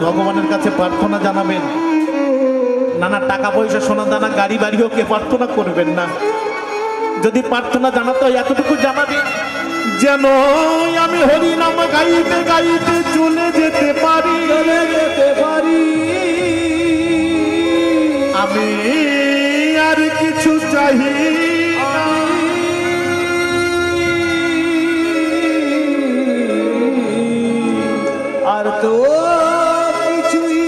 ভগবানের কাছে প্রার্থনা জানাবেন। নানা টাকা পয়সা সোনা দানা গাড়ি বাড়িও কে প্রার্থনা করবেন না। যদি প্রার্থনা জানাতে হয় এতটুকু জানাবেন, যেন আমি হরি নাম গাইতে গাইতে চলে যেতে পারি, আমি আর কিছু চাহি আর তো কিছুই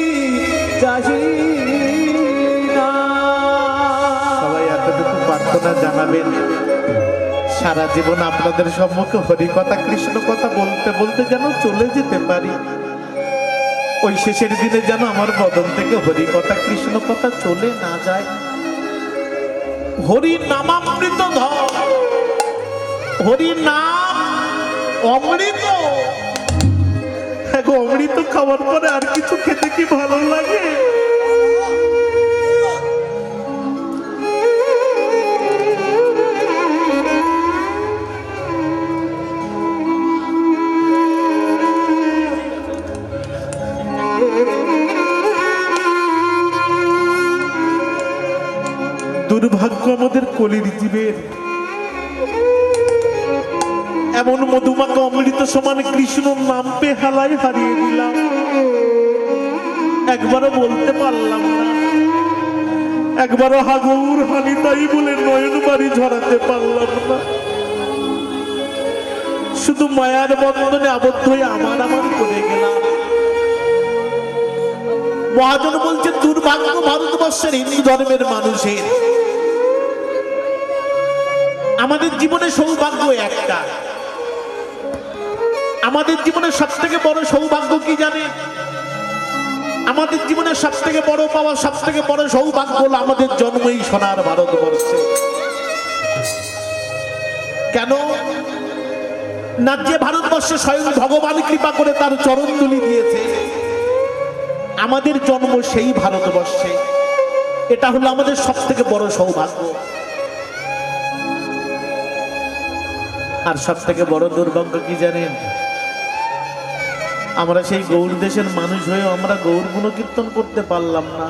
চাহি না। সবাই এতটুকু প্রার্থনা জানাবেন। সারা জীবন আপনাদের সম্মুখে হরি কথা কৃষ্ণ কথা বলতে বলতে যেন চলে যেতে পারি। ওই শেষের দিনে যেন আমার বদন থেকে হরি কথা কৃষ্ণ কথা চলে না যায়। হরি নামামৃত ধর, হরি নাম অমৃত। অমৃত খাওয়ার পরে আর কিছু খেতে কি ভালো লাগে? দুর্ভাগ্য আমাদের কলির জীবের, এমন মধুমাখা অমৃত সমান কৃষ্ণ নাম পেয়ে হালাই হারিয়ে দিলাম। একবারও বলতে পারলাম না, একবারও হাগুর হানি তাই বলে নয়ন বাড়ি ঝরাতে পারলাম না। শুধু মায়ার বন্ধনে আবদ্ধ হয়ে আমার করে গেলাম। মহাজন বলছে দুর্ভাগ্য ভারতবর্ষের হিন্দু ধর্মের মানুষের। আমাদের জীবনে সৌভাগ্য একটা, আমাদের জীবনে সব থেকে বড় সৌভাগ্য কি জানে? আমাদের জীবনে সব থেকে বড় পাওয়া, সব থেকে বড় সৌভাগ্য হলো আমাদের জন্ম এই সোনার ভারতবর্ষে। কেন না? যে ভারতবর্ষে স্বয়ং ভগবান কৃপা করে তার চরণ ধুলি দিয়েছে, আমাদের জন্ম সেই ভারতবর্ষে। এটা হলো আমাদের সব থেকে বড় সৌভাগ্য। আর সব থেকে বড় দুর্ভাগ্য কি জানেন? আমরা সেই গৌর দেশের মানুষ হয়েও আমরা গৌর গুণ কীর্তন করতে পারলাম না।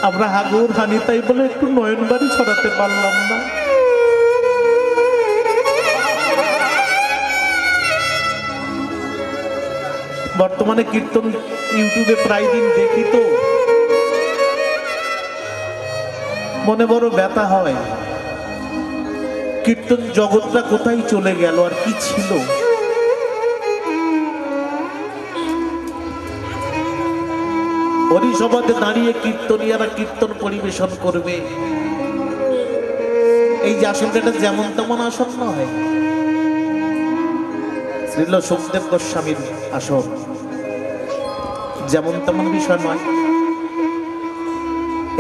আমরা হাগুর হানি তাই বলে একটু নয়ন বাড়ি ছড়াতে পারলাম না। বর্তমানে কীর্তন ইউটিউবে প্রায় দিন দেখি তো, মনে বড় ব্যথা হয়। কীর্তন জগৎটা কোথায় চলে গেল, আর কি ছিল? হরিসভাতে দাঁড়িয়ে কীর্তনিয়ারা কীর্তন পরিবেশন করবে। এই যে আসনটা, এটা যেমন তেমন আসন নয়, শ্রীল সুখদেব গোস্বামীর আসন, যেমন তেমন বিষয় নয়।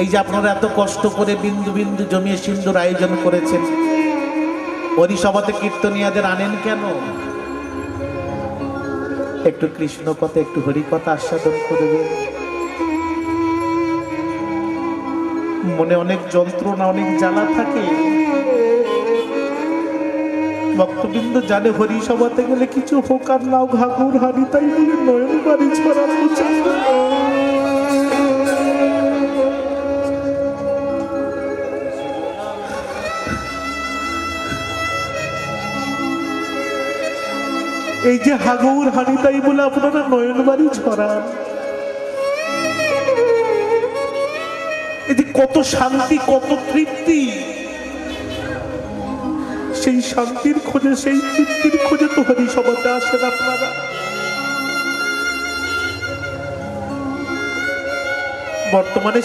এই যে আপনারা এত কষ্ট করে বিন্দু বিন্দু জমিয়ে সিন্ধুর আয়োজন করেছেন, হরিসভাতে কীর্তনিয়াদের আনেন কেন? একটু কৃষ্ণ কথা, একটু হরি কথা আস্বাদন করবেন। মনে অনেক যন্ত্রণা, অনেক জ্বালা থাকে। ভক্তবৃন্দ জানে হরিসভাতে গেলে কিছু হোক আর নাও, ঘাঘুর হানি তাই বলে নয়ন বাড়ি ছড়ানো চায়। এই যে হাগুর হানি তাই বলে আপনারা নয়ন বাড়ি ছড়ান, এতে কত শান্তি, কত তৃপ্তি। সেই শান্তির খোঁজে, সেই তৃপ্তির খোঁজে তো হরিসভাতে আসেন আপনারা। বর্তমানে